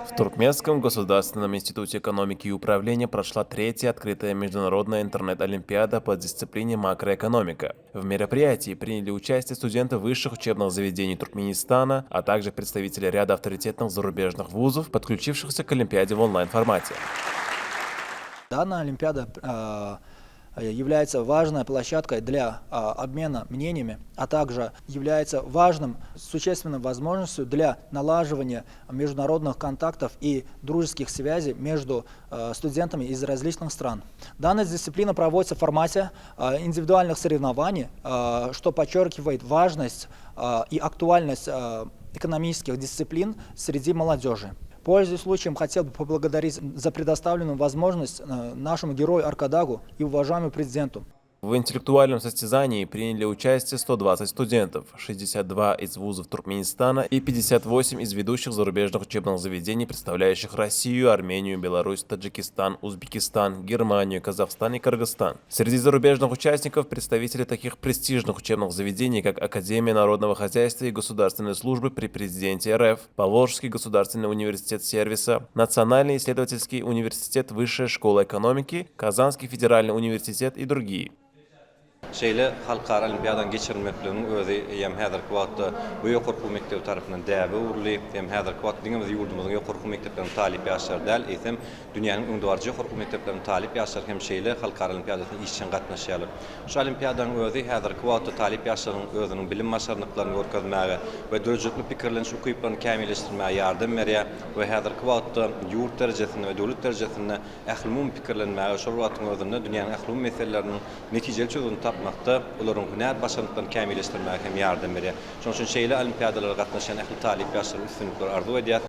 В Туркменском государственном институте экономики и управления прошла третья открытая международная интернет-олимпиада по дисциплине макроэкономика. В мероприятии приняли участие студенты высших учебных заведений Туркменистана, а также представители ряда авторитетных зарубежных вузов, подключившихся к олимпиаде в онлайн-формате. Данная олимпиада является важной площадкой для обмена мнениями, а также является важным, существенной возможностью для налаживания международных контактов и дружеских связей между студентами из различных стран. Данная дисциплина проводится в формате индивидуальных соревнований, что подчеркивает важность и актуальность экономических дисциплин среди молодежи. Пользуясь случаем, хотел бы поблагодарить за предоставленную возможность нашему герою Аркадагу и уважаемому президенту. В интеллектуальном состязании приняли участие 120 студентов, 62 из вузов Туркменистана и 58 из ведущих зарубежных учебных заведений, представляющих Россию, Армению, Беларусь, Таджикистан, Узбекистан, Германию, Казахстан и Кыргызстан. Среди зарубежных участников представители таких престижных учебных заведений, как Академия народного хозяйства и государственной службы при президенте РФ, Поволжский государственный университет сервиса, Национальный исследовательский университет, Высшая школа экономики, Казанский федеральный университет и другие. Şeyle halkara olimpiyadan geçirilmeklerinin özü hem häzirki wagtda bu ýokurky mektebi tarapyndan däbi urly hem häzirki wagt diňimiz ýurdumyzyň ýokurky mekdepleriniň talip ýaşlary däl eýsem dünýäniň öňdübarjy ýokurky mekdepleriniň talip ýaşlary hem şeýle halkara olimpiadasyna işçen gatnaşýarlar. Şu olimpiyadaň özü häzirki wagtda talip ýaşlaryň özüniň bilim maşarnyklaryny görkezmäge we döredikli pikirleniş ukyplaryny kämilleşdirmäge ýardam berýär we häzirki wagtda ýurt derejesinde we döwlet derejesinde ählumum pikirlenmäge şol wagtyň özünde dünýäniň ählum meseleleriniň netijeli çözümini tapmakda, olaryň hünär başarlyklaryny kämilleşdirmäge hem ýardam berýär. Şonuň üçin şeýle olimpiadalara gatnaşan ähli talip ýaşlary üstünlikler arzu edýär.